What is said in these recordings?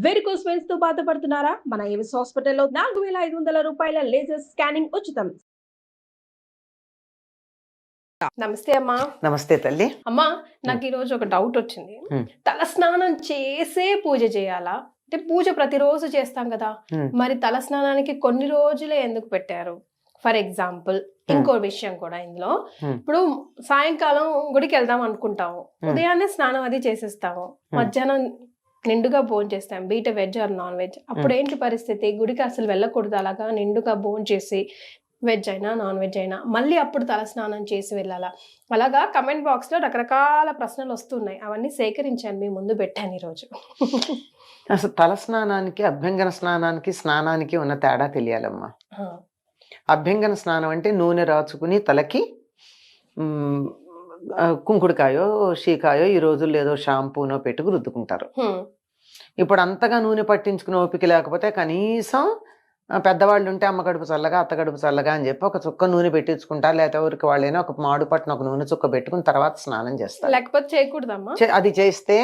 Varicose veins తో బాధపడుతున్నారా? మన ఏవిస్ హాస్పిటల్లో 4500 రూపాయల లేజర్ స్కానింగ్ ఉచితం. నమస్తే అమ్మా. నమస్తే తల్లి. అమ్మా, నాకు ఈ రోజు ఒక డౌట్ వచ్చింది. తల స్నానం చేసే పూజ చేయాలా? అంటే పూజ ప్రతిరోజు చేస్తాం కదా, మరి తల స్నానానికి కొన్ని రోజులే ఎందుకు పెట్టారు? ఫర్ ఎగ్జాంపుల్ ఇంకో విషయం కూడా ఇందులో, ఇప్పుడు సాయంకాలం గుడికి వెళ్దాం అనుకుంటాము, ఉదయాన్నే స్నానం అది చేసేస్తాము, మధ్యాహ్నం నిండుగా భోజనం చేస్తాం, బీట వెజ్ ఆర్ నాన్ వెజ్. అప్పుడు ఏంటి పరిస్థితి? గుడికి అసలు వెళ్ళకూడదు, అలాగా నిండుగా భోజనం చేసి వెజ్ అయినా నాన్ వెజ్ అయినా మళ్ళీ అప్పుడు తల స్నానం చేసి వెళ్ళాలా? అలాగా కమెంట్ బాక్స్ లో రకరకాల ప్రశ్నలు వస్తున్నాయి, అవన్నీ సేకరించాను, మీ ముందు పెట్టాను ఈరోజు. అసలు తల స్నానానికి అభ్యంగన స్నానానికి ఉన్న తేడా తెలియాలమ్మా. అభ్యంగన స్నానం అంటే నూనె రాచుకుని తలకి కుంకుడుకాయో షీకాయో ఈ రోజుల్లో ఏదో షాంపూనో పెట్టుకు రుద్దుకుంటారు. ఇప్పుడు అంతగా నూనె పట్టించుకునే ఓపిక లేకపోతే కనీసం పెద్దవాళ్ళు ఉంటే అమ్మ కడుపు చల్లగా అత్త కడుపు చల్లగా అని చెప్పి ఒక చుక్క నూనె పెట్టించుకుంటారు, లేకపోతే ఊరికి వాళ్ళైనా ఒక మాడు పట్టిన ఒక నూనె చుక్క పెట్టుకుని తర్వాత స్నానం చేస్తారు. లేకపోతే చేయకూడదమ్మా. అది చేస్తే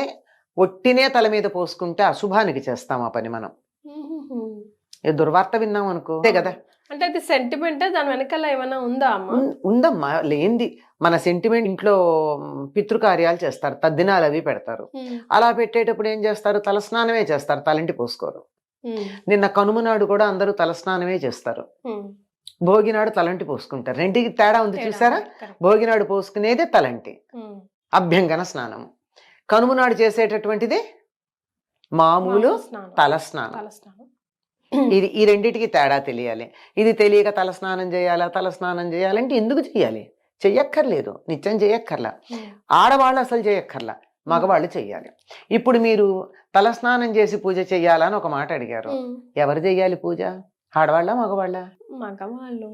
ఒట్టినే తల మీద పోసుకుంటే అశుభానికి చేస్తాం ఆ పని. మనం ఏ దుర్వార్త విన్నాం అనుకో, అంతే కదా. అంటే అది సెంటిమెంట్, దాని వెనకాల ఏమైనా ఉందా అమ్మా? ఉందమ్మా, లేంది. మన సెంటిమెంట్ ఇంట్లో పితృకార్యాలు చేస్తారు, తద్దినాలు అవి పెడతారు. అలా పెట్టేటప్పుడు ఏం చేస్తారు? తలస్నానమే చేస్తారు, తలంటి పోసుకోరు. నిన్న కనుమ నాడు కూడా అందరూ తలస్నానమే చేస్తారు, భోగినాడు తలంటి పోసుకుంటారు. రెండింటికి తేడా ఉంది చూసారా? భోగినాడు పోసుకునేది తలంటి, అభ్యంగన స్నానము. కనుమ నాడు చేసేటటువంటిది మామూలు తలస్నానం. ఈ రెండింటికి తేడా తెలియాలి. ఇది తెలియక తలస్నానం చేయాలంటే ఎందుకు చెయ్యాలి? చెయ్యక్కర్లేదు, నిత్యం చెయ్యక్కర్లా. ఆడవాళ్ళు అసలు చేయక్కర్లా, మగవాళ్ళు చెయ్యాలి. ఇప్పుడు మీరు తలస్నానం చేసి పూజ చెయ్యాలని ఒక మాట అడిగారు. ఎవరు చెయ్యాలి పూజ? ఆడవాళ్ళ మగవాళ్ళ? మగవాళ్ళు.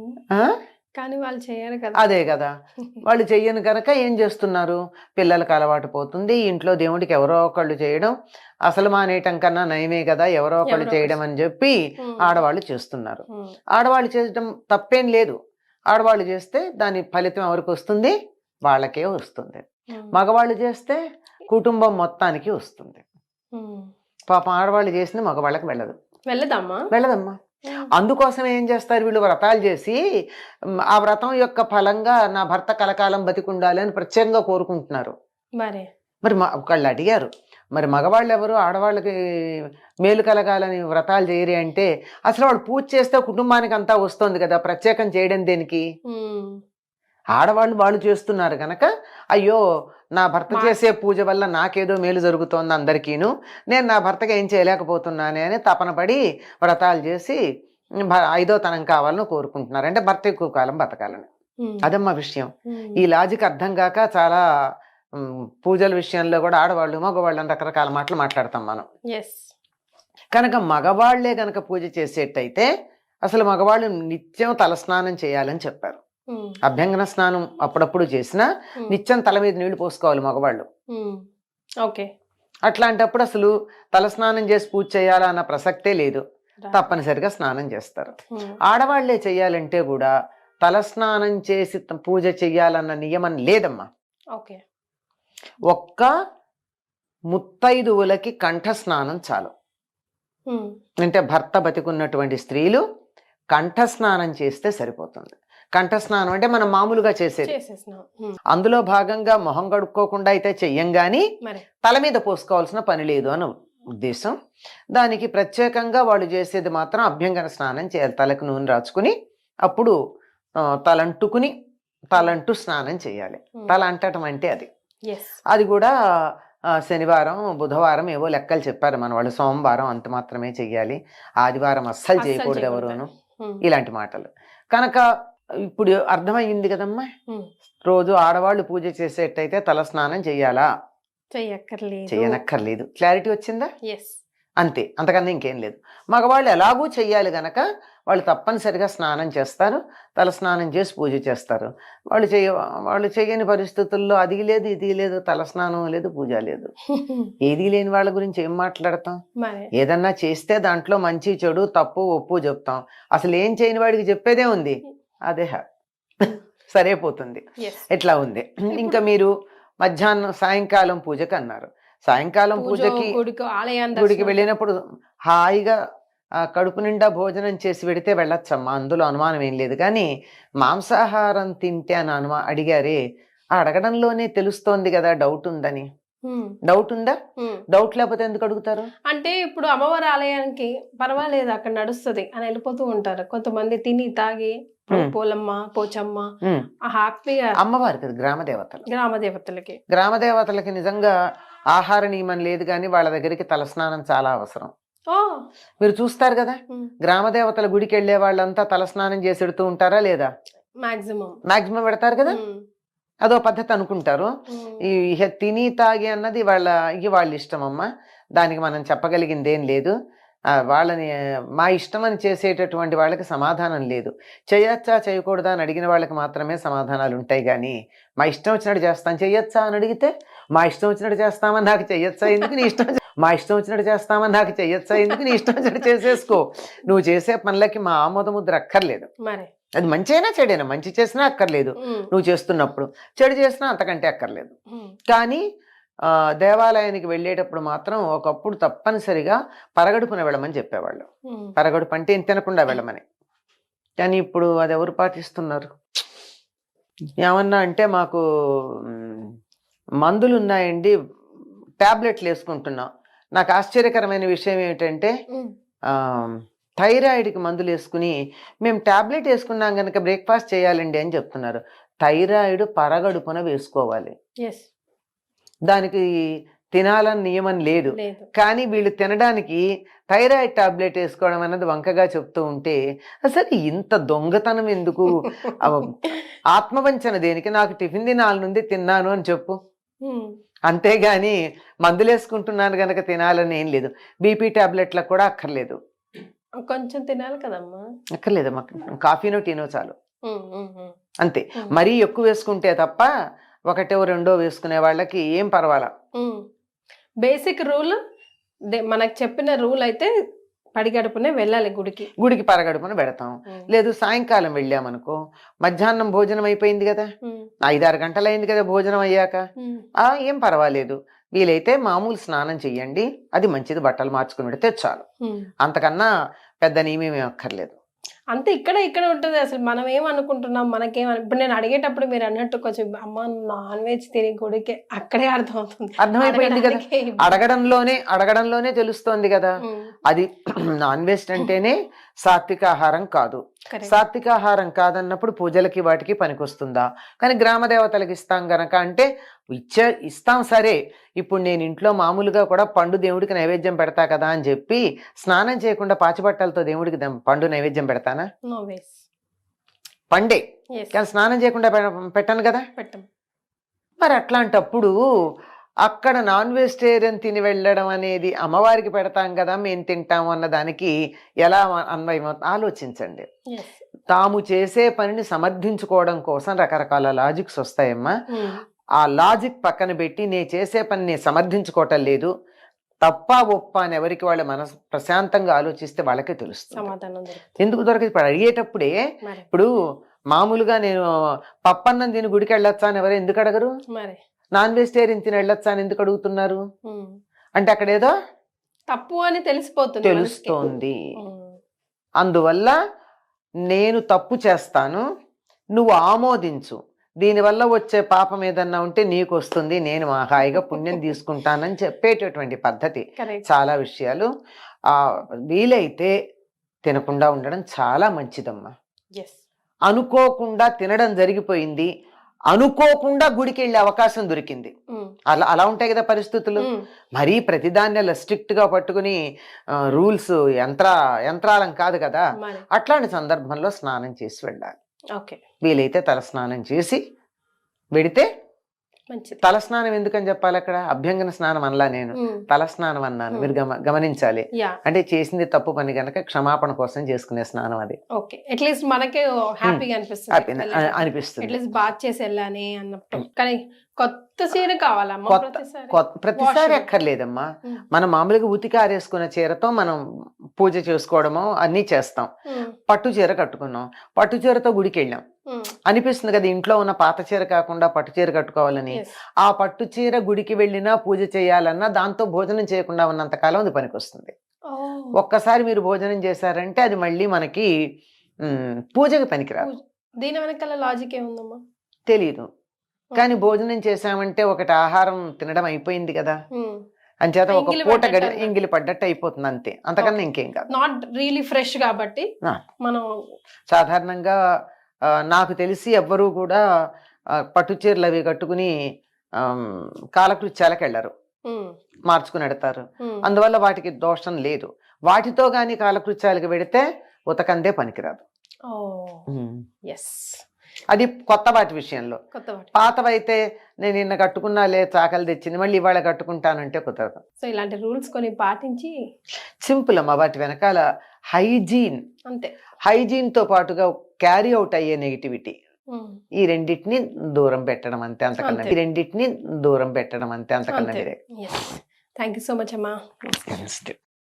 కానీ వాళ్ళు చేయరు కదా. అదే కదా, వాళ్ళు చెయ్యను కనుక ఏం చేస్తున్నారు? పిల్లలకు అలవాటు పోతుంది, ఇంట్లో దేవుడికి ఎవరో ఒకళ్ళు చేయడం అసలు మానేయటం కన్నా నయమే కదా, ఎవరో ఒకళ్ళు చేయడం అని చెప్పి ఆడవాళ్ళు చేస్తున్నారు. ఆడవాళ్ళు చేయడం తప్పేం లేదు, ఆడవాళ్ళు చేస్తే దాని ఫలితం ఎవరికి వస్తుంది? వాళ్ళకే వస్తుంది. మగవాళ్ళు చేస్తే కుటుంబం మొత్తానికి వస్తుంది. పాపం ఆడవాళ్ళు చేసిన మగవాళ్ళకి వెళ్ళదమ్మా. అందుకోసం ఏం చేస్తారు వీళ్ళు? వ్రతాలు చేసి ఆ వ్రతం యొక్క ఫలంగా నా భర్త కలకాలం బతికుండాలి అని ప్రత్యేకంగా కోరుకుంటున్నారు. మరి ఒకళ్ళు అడిగారు, మరి మగవాళ్ళు ఎవరు ఆడవాళ్ళకి మేలు కలగాలని వ్రతాలు చేయరు అంటే, అసలు వాళ్ళు పూజ చేస్తే కుటుంబానికి అంతా వస్తుంది కదా, ప్రత్యేకం చేయడం దేనికి? ఆడవాళ్ళు వాళ్ళు చేస్తున్నారు కనుక, అయ్యో నా భర్త చేసే పూజ వల్ల నాకేదో మేలు జరుగుతోంది అందరికీను, నేను నా భర్తకి ఏం చేయలేకపోతున్నానే అని తపన పడి వ్రతాలు చేసి ఐదో తనం కావాలని కోరుకుంటున్నారు. అంటే భర్త ఎక్కువ కాలం బతకాలని. అదమ్మా విషయం. ఈ లాజిక్ అర్థం కాక చాలా పూజల విషయంలో కూడా ఆడవాళ్ళు మగవాళ్ళు అని రకరకాల మాటలు మాట్లాడతాం మనం. కనుక మగవాళ్లే గనక పూజ చేసేటైతే అసలు మగవాళ్ళు నిత్యం తలస్నానం చేయాలని చెప్పారు. అభ్యంగన స్నానం అప్పుడప్పుడు చేసినా నిత్యం తల మీద నీళ్లు పోసుకోవాలి మగవాళ్ళు. అట్లాంటప్పుడు అసలు తలస్నానం చేసి పూజ చేయాలా అన్న ప్రసక్తే లేదు, తప్పనిసరిగా స్నానం చేస్తారు. ఆడవాళ్లే చెయ్యాలంటే కూడా తలస్నానం చేసి పూజ చెయ్యాలన్న నియమం లేదమ్మా. ఒక్క ముత్తైదువులకి కంఠ స్నానం చాలు. అంటే భర్త బతికున్నటువంటి స్త్రీలు కంఠ స్నానం చేస్తే సరిపోతుంది. కంఠ స్నానం అంటే మనం మామూలుగా చేసేది. అందులో భాగంగా మొహం కడుక్కోకుండా అయితే చెయ్యం గాని తల మీద పోసుకోవాల్సిన పని లేదు అని ఉద్దేశం. దానికి ప్రత్యేకంగా వాళ్ళు చేసేది మాత్రం అభ్యంగన స్నానం చేయాలి. తలకు నూనె రాచుకుని అప్పుడు తలంటూ స్నానం చేయాలి. తల అంటటం అంటే అది కూడా శనివారం బుధవారం ఏవో లెక్కలు చెప్పారు మన వాళ్ళు. సోమవారం అంత మాత్రమే చెయ్యాలి, ఆదివారం అస్సలు చేయకూడదు ఎవరును, ఇలాంటి మాటలు. కనుక ఇప్పుడు అర్థమయ్యింది కదమ్మా. రోజు ఆడవాళ్ళు పూజ చేసేటైతే తల స్నానం చెయ్యాలా? చెయ్యనక్కర్లేదు. క్లారిటీ వచ్చిందా? అంతే, అంతకన్నా ఇంకేం లేదు. మగవాళ్ళు ఎలాగూ చెయ్యాలి గనక వాళ్ళు తప్పనిసరిగా స్నానం చేస్తారు, తల స్నానం చేసి పూజ చేస్తారు. వాళ్ళు చేయని పరిస్థితుల్లో అది లేదు ఇది లేదు, తల స్నానం లేదు, పూజ లేదు. ఏదీ లేని వాళ్ళ గురించి ఏం మాట్లాడతాం? ఏదన్నా చేస్తే దాంట్లో మంచి చెడు తప్పు ఒప్పు చెప్తాం. అసలు ఏం చేయని వాడికి చెప్పేదే ఉంది, అదే సరిపోతుంది. ఎట్లా ఉంది ఇంకా మీరు మధ్యాహ్నం సాయంకాలం పూజకు అన్నారు. సాయంకాలం పూజ పూజకి గుడికి ఆలయాన్ని గుడికి దర్శనం. వెళ్ళినప్పుడు హాయిగా కడుపు నిండా భోజనం చేసి పెడితే వెళ్ళొచ్చమ్మా, అందులో అనుమానం ఏం లేదు. కానీ మాంసాహారం తింటే అని అడిగారే, ఆ అడగడంలోనే తెలుస్తోంది కదా డౌట్ ఉందని. డౌట్ ఉందా? డౌట్ లేకపోతే ఎందుకు అడుగుతారు? అంటే ఇప్పుడు అమ్మవారి ఆలయానికి పర్వాలేదు అక్కడ నడుస్తుంది అని వెళ్ళిపోతూ ఉంటారు కొంతమంది, తిని తాగి పోలమ్మ పోచమ్మ హ్యాపీగా. అమ్మవారికి గ్రామ దేవతలు, గ్రామ దేవతలకి నిజంగా ఆహార నియమం లేదు, కానీ వాళ్ళ దగ్గరికి తలస్నానం చాలా అవసరం. మీరు చూస్తారు కదా, గ్రామ దేవతల గుడికి వెళ్ళే వాళ్ళంతా తలస్నానం చేసి పెడుతూ ఉంటారా లేదా? మాక్సిమం పెడతారు కదా, అదో పద్ధతి అనుకుంటారు. ఈ తిని తాగి అన్నది వాళ్ళ ఇష్టం అమ్మ, దానికి మనం చెప్పగలిగింది ఏం లేదు. వాళ్ళని మా ఇష్టం అని చేసేటటువంటి వాళ్ళకి సమాధానం లేదు. చేయొచ్చా చేయకూడదా అని అడిగిన వాళ్ళకి మాత్రమే సమాధానాలు ఉంటాయి. కానీ మా ఇష్టం వచ్చినట్టు చేస్తాం చేయొచ్చా అని అడిగితే, మా ఇష్టం వచ్చినట్టు చేస్తామని నాకు చెయ్యొచ్చా ఎందుకు, నీ ఇష్టం మా ఇష్టం వచ్చినట్టు చేస్తామని నాకు చెయ్యొచ్చా ఎందుకు, నీ ఇష్టం వచ్చినట్టు చేసేసుకో. నువ్వు చేసే పనులకి మా ఆమోద ముద్ర అక్కర్లేదు. అది మంచి అయినా చెడైనా, మంచి చేసినా అక్కర్లేదు, నువ్వు చేస్తున్నప్పుడు చెడు చేసినా అంతకంటే అక్కర్లేదు. కానీ దేవాలయానికి వెళ్ళేటప్పుడు మాత్రం ఒకప్పుడు తప్పనిసరిగా పరగడుపున వెళ్ళమని చెప్పేవాళ్ళు. పరగడుపు అంటే తినకుండా వెళ్ళమని. కానీ ఇప్పుడు అది ఎవరు పాటిస్తున్నారు? ఏమన్నా అంటే మాకు మందులు ఉన్నాయండి, టాబ్లెట్లు వేసుకుంటున్నాం. నాకు ఆశ్చర్యకరమైన విషయం ఏమిటంటే థైరాయిడ్కి మందులు వేసుకుని మేము టాబ్లెట్ వేసుకున్నాం కనుక బ్రేక్ఫాస్ట్ చేయాలండి అని చెప్తున్నారు. థైరాయిడ్ పరగడుపున వేసుకోవాలి, దానికి తినాలని నియమం లేదు. కానీ వీళ్ళు తినడానికి థైరాయిడ్ టాబ్లెట్ వేసుకోవడం అన్నది వంకగా చెప్తూ ఉంటే అసలు ఇంత దొంగతనం ఎందుకు? ఆత్మవంచన దేనికి? నాకు టిఫిన్ తినాలనుంది తిన్నాను అని చెప్పు, అంతేగాని మందులు వేసుకుంటున్నాను కనుక తినాలని ఏం లేదు. బీపీ టాబ్లెట్లకు కూడా అక్కర్లేదు, కొంచెం తినాలి కదమ్మా, అక్కర్లేదమ్మా, కాఫీనో టీనో చాలు అంతే. మరీ ఎక్కువ వేసుకుంటే తప్ప ఒకటో రెండో వేసుకునే వాళ్ళకి ఏం పర్వాలా. బేసిక్ రూల్ మనకు చెప్పిన రూల్ అయితే పడిగడుపునే వెళ్ళాలి గుడికి పరగడుపున పెడతాం. లేదు సాయంకాలం వెళ్ళామనుకో, మధ్యాహ్నం భోజనం అయిపోయింది కదా, 5-6 గంటలు అయింది కదా భోజనం అయ్యాక, ఏం పర్వాలేదు, వీలైతే మామూలు స్నానం చెయ్యండి, అది మంచిది, బట్టలు మార్చుకుని పెడితే చాలు, అంతకన్నా పెద్ద నియమేమీ అక్కర్లేదు. అంతే. ఇక్కడ ఉంటుంది. అసలు మనం ఏమనుకుంటున్నాం, ఇప్పుడు నేను అడిగేటప్పుడు మీరు అన్నట్టు కొంచెం అమ్మ నాన్ వెజ్ తిని గుడికి, అక్కడే అర్థమైపోయింది కదా, అడగడంలోనే తెలుస్తోంది కదా. అది నాన్ వెజ్ అంటేనే సాత్విక ఆహారం కాదు. సాత్విక ఆహారం కాదన్నప్పుడు పూజలకి వాటికి పనికొస్తుందా? కానీ గ్రామ దేవతలకు ఇస్తాం గనక అంటే ఇస్తాం సరే. ఇప్పుడు నేను ఇంట్లో మామూలుగా కూడా పండు దేవుడికి నైవేద్యం పెడతా కదా అని చెప్పి స్నానం చేయకుండా పాచిబట్టలతో దేవుడికి పండు నైవేద్యం పెడతానా? పండే, కానీ స్నానం చేయకుండా పెట్టను కదా. మరి అట్లాంటప్పుడు అక్కడ నాన్ వెజిటేరియన్ తిని వెళ్ళడం అనేది అమ్మవారికి పెడతాం కదా మేము తింటాము అన్న దానికి ఎలా అన్వయం ఆలోచించండి. తాము చేసే పనిని సమర్థించుకోవడం కోసం రకరకాల లాజిక్స్ వస్తాయమ్మా. ఆ లాజిక్ పక్కన పెట్టి నేను చేసే పని నేను సమర్థించుకోవటం లేదు, తప్ప ఒప్ప అని ఎవరికి వాళ్ళు మనసు ప్రశాంతంగా ఆలోచిస్తే వాళ్ళకే తెలుస్తుంది. ఎందుకు దొరకదు? ఇప్పుడు అడిగేటప్పుడే, ఇప్పుడు మామూలుగా నేను పప్పన్నం తిని గుడికి వెళ్ళొచ్చా అని ఎవరు ఎందుకు అడగరు? నాన్ వెజిటేరియన్ తిని వెళ్ళొచ్చా అని ఎందుకు అడుగుతున్నారు? అంటే అక్కడ ఏదో తప్పు అని తెలుస్తోంది. అందువల్ల నేను తప్పు చేస్తాను, నువ్వు ఆమోదించు, దీనివల్ల వచ్చే పాపం ఏదన్నా ఉంటే నీకు వస్తుంది, నేను హాయిగా పుణ్యం తీసుకుంటానని చెప్పేటటువంటి పద్ధతి. చాలా విషయాలు వీలైతే తినకుండా ఉండడం చాలా మంచిదమ్మా. అనుకోకుండా తినడం జరిగిపోయింది, అనుకోకుండా గుడికి వెళ్ళే అవకాశం దొరికింది, అలా ఉంటాయి కదా పరిస్థితులు. మరీ ప్రతిదాన్ని స్ట్రిక్ట్ గా పట్టుకుని రూల్స్ యంత్రాలం కాదు కదా. అట్లాంటి సందర్భంలో స్నానం చేసి వెళ్ళాలి. వీలైతే తల స్నానం చేసి వెడితే తలస్నానం ఎందుకని చెప్పాలి? అక్కడ అభ్యంగన స్నానం అనలా, నేను తలస్నానం అన్నాను, మీరు గమనించాలి. అంటే చేసింది తప్పు పని కనుక క్షమాపణ కోసం చేసుకునే స్నానం అది. ప్రతిసారి అక్కర్లేదమ్మా. మనం మామూలుగా ఉతికి ఆరేసుకున్న చీరతో మనం పూజ చేసుకోవడమో అన్ని చేస్తాం. పట్టు చీర కట్టుకున్నాం, పట్టు చీరతో గుడికి వెళ్ళాం, అనిపిస్తుంది కదా ఇంట్లో ఉన్న పాత చీర కాకుండా పట్టు చీర కట్టుకోవాలని. ఆ పట్టు చీర గుడికి వెళ్ళినా పూజ చేయాలన్నా దాంతో భోజనం చేయకుండా ఉన్నంత కాలం అది పనికొస్తుంది. ఒక్కసారి మీరు భోజనం చేశారంటే అది మళ్ళీ మనకి పూజకి పనికిరాదు. దీని వెనకాల లాజిక్ ఏముందమ్మా తెలీదు, కానీ భోజనం చేసామంటే ఒకటి ఆహారం తినడం అయిపోయింది కదా, అంచేత ఒక పూట ఎంగిలి పడ్డట్టు అయిపోతుంది అంతే, అంతకన్నా ఇంకేం కాదు. నాట్ రియలీ ఫ్రెష్ కాబట్టి మనం సాధారణంగా నాకు తెలిసి ఎవ్వరూ కూడా పట్టు చీరలు అవి కట్టుకుని కాలకృత్యాలకు వెళ్ళరు, మార్చుకుని ఎడతారు. అందువల్ల వాటికి దోషం లేదు. వాటితో గాని కాలకృత్యాలకు పెడితే ఉతకందే పనికిరాదు. అది కొత్త వాటి విషయంలో. పాతవైతే నేను నిన్న కట్టుకున్నాలే చాకలి తెచ్చింది మళ్ళీ ఇవాళ కట్టుకుంటానంటే కుదరదు. సో ఇలాంటి రూల్స్ కొన్ని పాటించి సింపుల్ అమ్మా. వాటి వెనకాల హైజీన్, అంతే, హైజీన్ తో పాటుగా క్యారీ అవుట్ అయ్యే నెగిటివిటీ, ఈ రెండింటిని దూరం పెట్టడం అంతే, అంతకన్నా ఈ రెండింటిని దూరం పెట్టడం అంతే, అంతకన్నా. థ్యాంక్ యూ సో మచ్ అమ్మా.